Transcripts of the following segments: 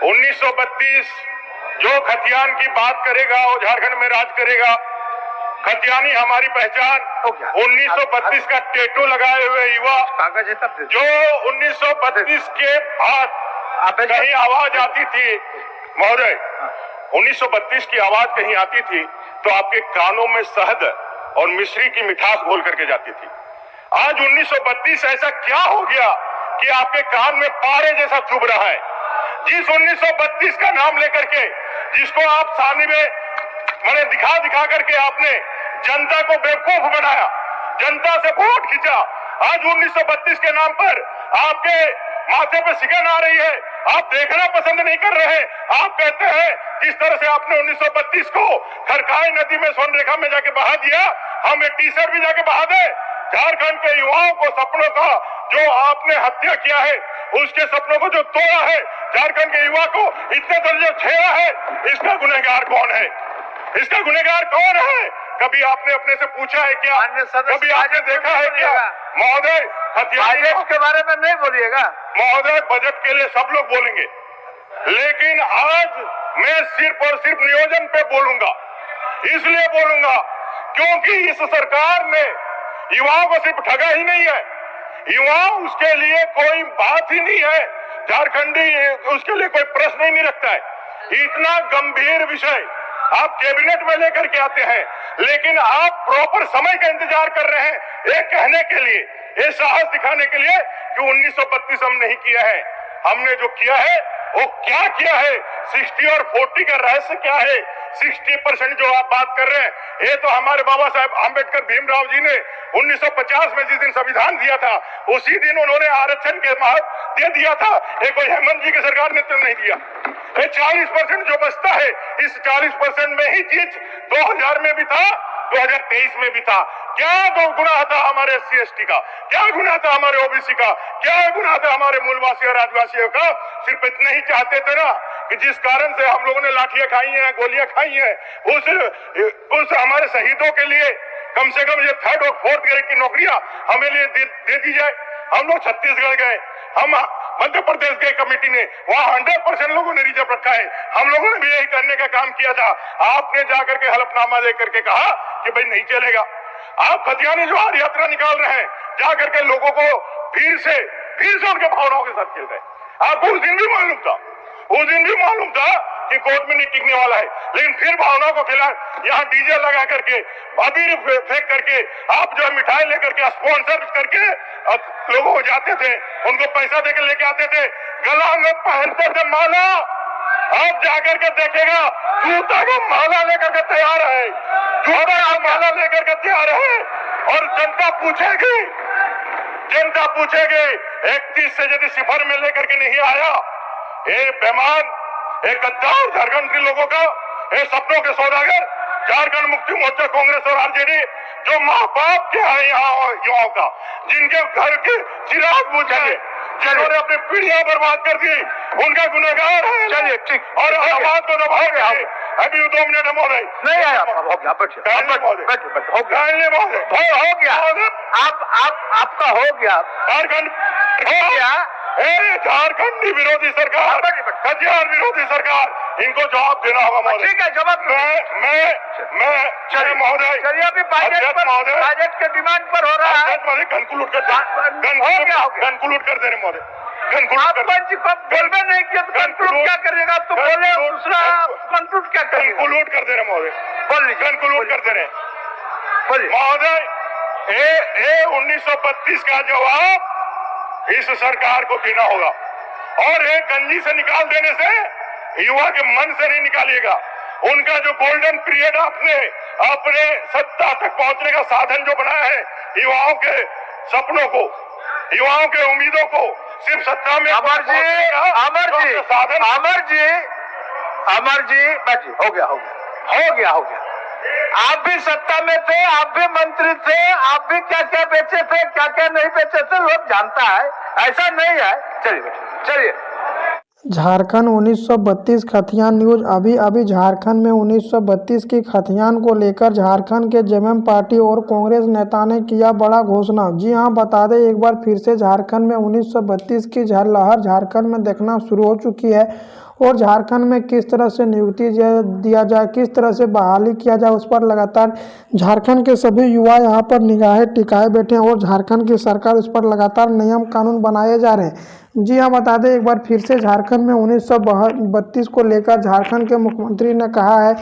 1932 जो खतियान की बात करेगा वो झारखंड में राज करेगा। खतियानी हमारी पहचान। 1932 का टेटू लगाए हुए युवा जो 1932 के बाद कहीं आवाज आती थी महोदय, 1932 की आवाज कहीं आती थी तो आपके कानों में शहद और मिश्री की मिठास घोल करके जाती थी। आज 1932 ऐसा क्या हो गया कि आपके कान में पारे जैसा चुभ रहा है? जिस 1932 का नाम लेकर के जिसको आप सामने में मैंने दिखा करके आपने जनता को बेवकूफ बनाया, जनता से वोट खींचा। आज 1932 के नाम पर आपके माथे पे सिकन आ रही है, आप देखना पसंद नहीं कर रहे। आप कहते हैं जिस तरह से आपने 1932 को खरकाई नदी में सोनरेखा में जाके बहा दिया, हम एक टी-शर्ट भी जाके बहा दे। झारखंड के युवाओं को सपनों का जो आपने हत्या किया है, उसके सपनों को जो तोड़ा है, झारखंड के युवा को इतने दर्जे छेड़ा है, इसका गुनहगार कौन है? इसका गुनहगार कौन है? कभी आपने अपने से पूछा है क्या? कभी आपने देखा है क्या? महोदय बजट के बारे में नहीं बोलिएगा महोदय, बजट के लिए सब लोग बोलेंगे, लेकिन आज मैं सिर्फ और सिर्फ नियोजन पे बोलूंगा। इसलिए बोलूंगा क्योंकि इस सरकार ने युवाओं को सिर्फ ठगा ही नहीं है, युवा उसके लिए कोई बात ही नहीं है, झारखंडी उसके लिए कोई प्रश्न ही नहीं रखता है। इतना गंभीर विषय आप कैबिनेट में लेकर के आते हैं, लेकिन आप प्रॉपर समय का इंतजार कर रहे हैं ये कहने के लिए, ये साहस दिखाने के लिए कि 1932 हम नहीं किया है। हमने जो किया है वो क्या किया है? 60 और 40 का रहस्य क्या है? 60% जो आप बात कर रहे हैं, ये तो हमारे बाबा साहब आंबेडकर भीमराव जी ने 1950 में जिस दिन संविधान दिया था, उसी दिन उन्होंने आरक्षण के महत्व दे दिया था। ये कोई हेमंत जी की सरकार ने तो नहीं दिया। ये 40% जो बचता है, इस 40% में ही चीज 2000 में भी था, 2023 में भी था। क्या दो गुनाह था हमारे SC/ST का? क्या गुनाह था हमारे OBC का? क्या गुनाह था हमारे मूलवासी और आदिवासियों का? सिर्फ इतना ही चाहते थे ना कि जिस कारण से हम लोगों ने लाठियां खाई हैं, गोलियां खाई हैं, उस हमारे शहीदों के लिए कम से कम ये 3rd और 4th ग्रेड की नौकरियां हमें लिए दे दी जाए। हम लोग छत्तीसगढ़ गए, हम मध्य प्रदेश गए, कमेटी ने वहां 100% लोगों ने रिजर्व रखा है। हम लोगों ने भी यही करने का काम किया था। आपने जाकर के हलफनामा दे करके कहा कि भाई नहीं चलेगा। आप खतियानी जो आर यात्रा निकाल रहे हैं, जाकर के लोगों को फिर से उनके भावनाओं के साथ खेल रहे हैं। आपको उस दिन भी मालूम था, उस दिन भी मालूम था कि कोर्ट में नहीं टिकने वाला है, लेकिन फिर भावनाओं को खिला यहाँ डीजे लगा करके, अबीर फेंक करके, आप जो मिठाई लेकर के स्पॉन्सर करके लोगों को जाते थे, उनको पैसा देकर लेके आते थे, गला में पहनते थे माला। अब जाकर के देखेगा जूता को माला लेकर के तैयार है, जूता को माला लेकर के तैयार है, और जनता पूछेगी 31 से यदि सिफर में लेकर के नहीं आया, ये बेमान, एक गद्दार झारखंड के लोगों का, ये सपनों के सौदागर झारखंड मुक्ति मोर्चा, कांग्रेस और आरजेडी जो माँ बाप के हैं यहाँ युवाओं का, जिनके घर के चिराग बुझे, जिन्होंने अपनी पीढ़ियां बर्बाद कर दी, उनका गुनहगार है। चलिए ठीक, और आवाज को दबाओगे। अभी 2 मिनट महोदय नहीं आया, हो गया, आपका हो गया, झारखंड हो गया। झारखंड विरोधी सरकार, खतियान विरोधी सरकार, इनको जवाब देना होगा महोदय। ठीक है, जवाब मैं चलिए महोदय, चलिए अभी बजट के डिमांड पर हो रहा है, कंक्लूड कर दे रहे महोदय। बोलबे नहीं किया तो कंक्लूड क्या करिएगा? आप तो बोले दूसरा, कंक्लूड क्या करिएगा? कंक्लूड कर दे रहे महोदय, बोल कंक्लूड कर दे रहे बोलिए महोदय। 1932 का जवाब इस सरकार को देना होगा, और एक गंजी से निकाल देने से युवा के मन से नहीं निकालिएगा। उनका जो गोल्डन पीरियड आपने अपने सत्ता तक पहुंचने का साधन जो बनाया है, युवाओं के सपनों को, युवाओं के उम्मीदों को सिर्फ सत्ता में अमर जी हो गया। आप भी सत्ता में थे, आप भी मंत्री थे, आप भी क्या क्या बेचे थे, क्या क्या नहीं बेचे थे, लोग जानता है, ऐसा नहीं है। चलिए झारखंड 1932 खतियान न्यूज। अभी झारखंड में 1932 की खतियान को लेकर झारखंड के जेएमएम पार्टी और कांग्रेस नेता ने किया बड़ा घोषणा। जी हां, बता दें एक बार फिर से झारखंड में 1932 की लहर झारखंड में देखना शुरू हो चुकी है। और झारखंड में किस तरह से नियुक्ति दिया जाए, किस तरह से बहाली किया जाए, उस पर लगातार झारखंड के सभी युवा यहाँ पर निगाहें टिकाए बैठे हैं और झारखंड की सरकार उस पर लगातार नियम कानून बनाए जा रहे हैं। जी हाँ, बता दें एक बार फिर से झारखंड में 1932 को लेकर झारखंड के मुख्यमंत्री ने कहा है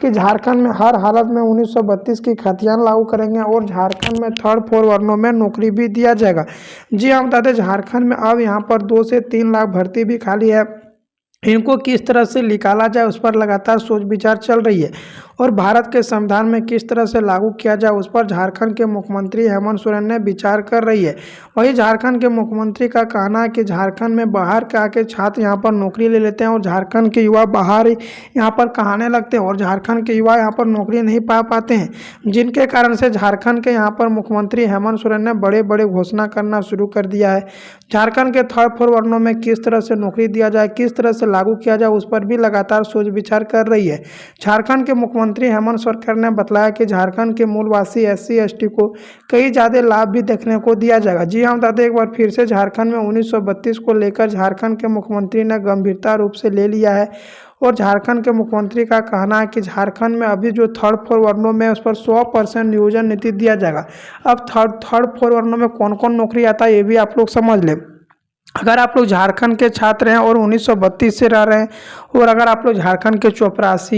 कि झारखंड में हर हालत में 1932 की खतियान लागू करेंगे और झारखंड में 3rd-4 वर्णों में नौकरी भी दिया जाएगा। जी हाँ, बता दें झारखंड में अब यहाँ पर 2 से 3 लाख भर्ती भी खाली है। इनको किस तरह से निकाला जाए उस पर लगातार सोच विचार चल रही है और भारत के संविधान में किस तरह से लागू किया जाए उस पर झारखंड के मुख्यमंत्री हेमंत सोरेन ने विचार कर रही है। वहीं झारखंड के मुख्यमंत्री का कहना है कि झारखंड में बाहर के आके छात्र यहाँ पर नौकरी ले लेते हैं और झारखंड के युवा बाहर यहाँ पर कहाने लगते हैं और झारखंड के युवा यहाँ पर नौकरी नहीं पा पाते हैं, जिनके कारण से झारखंड के यहाँ पर मुख्यमंत्री हेमंत सोरेन ने बड़े बड़े घोषणा करना शुरू कर दिया है। झारखंड के 3rd-4 वर्णों में किस तरह से नौकरी दिया जाए, किस तरह से लागू किया जाए उस पर भी लगातार सोच विचार कर रही है। झारखंड के मुख्यमंत्री हेमंत सोरेन ने बताया कि झारखंड के मूलवासी SC ST को कई ज़्यादा लाभ भी देखने को दिया जाएगा। जी हाँ, बता दें एक बार फिर से झारखंड में 1932 को लेकर झारखंड के मुख्यमंत्री ने गंभीरता रूप से ले लिया है और झारखंड के मुख्यमंत्री का कहना है कि झारखंड में अभी जो 3rd-4 वर्णों में उस पर 100% नियोजन नीति दिया जाएगा। अब 3rd-4 वर्णों में कौन कौन नौकरी आता है ये भी आप लोग समझ लें। अगर आप लोग झारखंड के छात्र हैं और 1932 से रह रहे हैं और अगर आप लोग झारखंड के चपरासी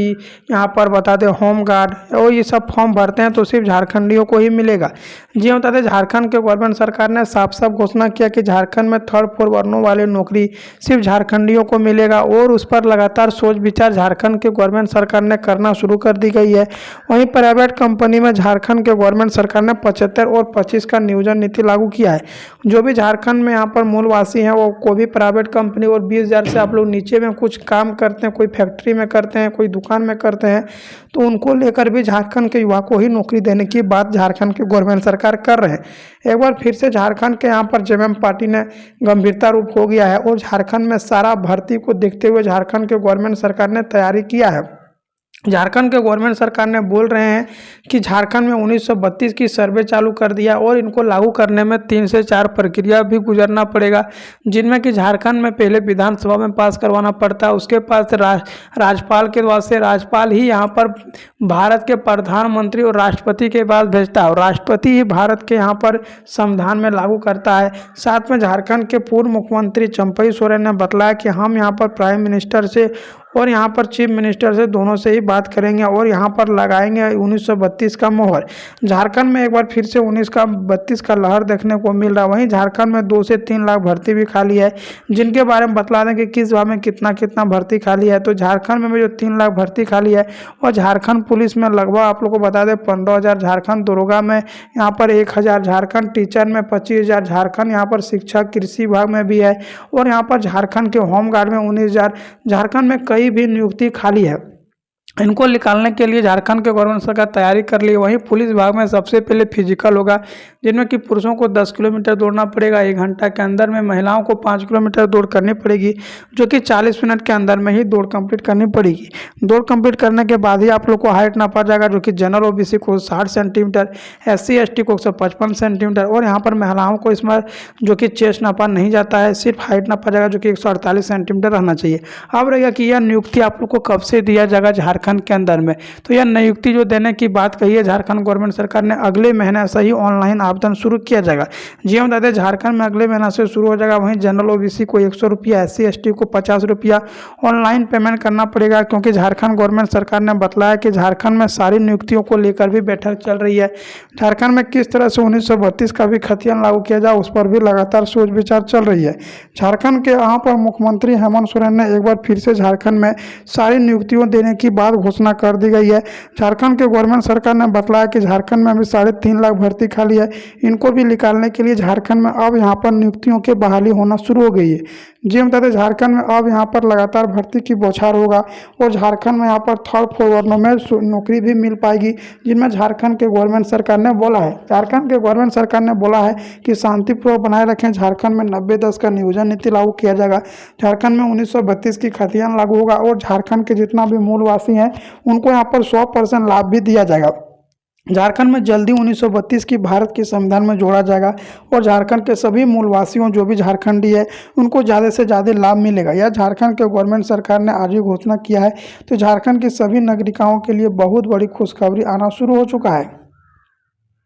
यहाँ पर बता दें होमगार्ड और ये सब फॉर्म भरते हैं तो सिर्फ झारखंडियों को ही मिलेगा। जी बता दें झारखंड के गवर्नमेंट सरकार ने साफ साफ घोषणा किया कि झारखंड में 3rd-4 वर्णों वाले नौकरी सिर्फ झारखंडियों को मिलेगा और उस पर लगातार सोच विचार झारखंड के गवर्नमेंट सरकार ने करना शुरू कर दी गई है। वहीं प्राइवेट कंपनी में झारखंड के गवर्नमेंट सरकार ने 75 और 25 का नियोजन नीति लागू किया है। जो भी झारखंड में यहाँ पर मूलवासी हैं वो कोई भी प्राइवेट कंपनी और 20,000 से आप लोग नीचे में कुछ काम करते हैं, कोई फैक्ट्री में करते हैं, कोई दुकान में करते हैं, तो उनको लेकर भी झारखंड के युवा को ही नौकरी देने की बात झारखंड की गवर्नमेंट सरकार कर रहे हैं। एक बार फिर से झारखंड के यहाँ पर जेएमएम पार्टी ने गंभीरता रूप हो गया है और झारखंड में सारा भर्ती को देखते हुए झारखंड के गवर्नमेंट सरकार ने तैयारी किया है। झारखंड के गवर्नमेंट सरकार ने बोल रहे हैं कि झारखंड में 1932 की सर्वे चालू कर दिया और इनको लागू करने में 3 से 4 प्रक्रिया भी गुजरना पड़ेगा, जिनमें कि झारखंड में पहले विधानसभा में पास करवाना पड़ता है, उसके पास राज्यपाल के द्वारा से राज्यपाल ही यहाँ पर भारत के प्रधानमंत्री और राष्ट्रपति के पास भेजता है और राष्ट्रपति ही भारत के यहाँ पर संविधान में लागू करता है। साथ में झारखंड के पूर्व मुख्यमंत्री चंपई सोरेन ने बताया कि हम यहाँ पर प्राइम मिनिस्टर से और यहाँ पर चीफ मिनिस्टर से दोनों से ही बात करेंगे और यहाँ पर लगाएंगे 1932 का मोहर। झारखंड में एक बार फिर से 1932 का लहर देखने को मिल रहा है। वहीं झारखंड में 2 से 3 लाख भर्ती भी खाली है, जिनके बारे में बतला दें कि किस भाव में कितना कितना भर्ती खाली है। तो झारखंड में भी जो 3 लाख भर्ती खाली है और झारखंड पुलिस में लगभग आप लोग को बता दें 15,000, झारखंड दरोगा में यहाँ पर 1,000, झारखंड टीचर में 25,000, झारखंड यहाँ पर शिक्षक कृषि विभाग में भी है और यहाँ पर झारखंड के होमगार्ड में 19,000। झारखंड में कई भी नियुक्ति खाली है। इनको निकालने के लिए झारखंड के गवर्नमेंट सरकार तैयारी कर ली। वहीं पुलिस विभाग में सबसे पहले फिजिकल होगा, जिनमें कि पुरुषों को 10 किलोमीटर दौड़ना पड़ेगा 1 घंटा के अंदर में, महिलाओं को 5 किलोमीटर दौड़ करनी पड़ेगी, जो कि 40 मिनट के अंदर में ही दौड़ कंप्लीट करनी पड़ेगी। दौड़ कंप्लीट करने के बाद ही आप लोग को हाइट नापा जाएगा, जो कि जनरल OBC को 60 सेंटीमीटर, SC ST को 155 सेंटीमीटर और यहाँ पर महिलाओं को इसमें जो कि चेस्ट नापा नहीं जाता है, सिर्फ हाइट नापा जाएगा, जो कि 148 सेंटीमीटर रहना चाहिए। अब रहेगा कि यह नियुक्ति आप लोग को कब से दिया जाएगा झारखंड के अंदर में, तो यह नियुक्ति जो देने की बात कही है झारखंड गवर्नमेंट सरकार ने, अगले महीने से ही ऑनलाइन आवेदन शुरू किया जाएगा। जी हम बता दें झारखंड में अगले महीने से शुरू हो जाएगा। वहीं जनरल OBC को 100 रुपया, SC ST को 50 रुपया ऑनलाइन पेमेंट करना पड़ेगा, क्योंकि झारखंड गवर्नमेंट सरकार ने बताया कि झारखंड में सारी नियुक्तियों को लेकर भी बैठक चल रही है। झारखंड में किस तरह से 1932 का भी खतियान लागू किया जाए उस पर भी लगातार सोच विचार चल रही है। झारखंड के यहाँ पर मुख्यमंत्री हेमंत सोरेन ने एक बार फिर से झारखंड में सारी नियुक्तियों देने की बात घोषणा कर दी गई है। झारखंड के गवर्नमेंट सरकार ने बताया कि झारखंड में अभी 3.5 लाख भर्ती खाली है, इनको भी निकालने के लिए झारखंड में अब यहाँ पर नियुक्तियों की बहाली होना शुरू हो गई है। जी हम बताते झारखंड में अब यहाँ पर लगातार भर्ती की बौछार होगा और झारखंड में यहाँ पर 3rd-4 वर्णों में नौकरी भी मिल पाएगी, जिनमें झारखंड के गवर्नमेंट सरकार ने बोला है। झारखंड के गवर्नमेंट सरकार ने बोला है कि शांतिपूर्वक बनाए रखें, झारखंड में 90-10 का नियोजन नीति लागू किया जाएगा। झारखंड में 1932 की खतियान लागू होगा और झारखंड के जितना भी मूलवासी हैं उनको यहाँ पर 100% लाभ भी दिया जाएगा। झारखंड में जल्दी 1932 की भारत के संविधान में जोड़ा जाएगा और झारखंड के सभी मूलवासियों जो भी झारखंडी है उनको ज़्यादा से ज़्यादा लाभ मिलेगा। यह झारखंड के गवर्नमेंट सरकार ने आज ही घोषणा किया है। तो झारखंड के सभी नागरिकों के लिए बहुत बड़ी खुशखबरी आना शुरू हो चुका है।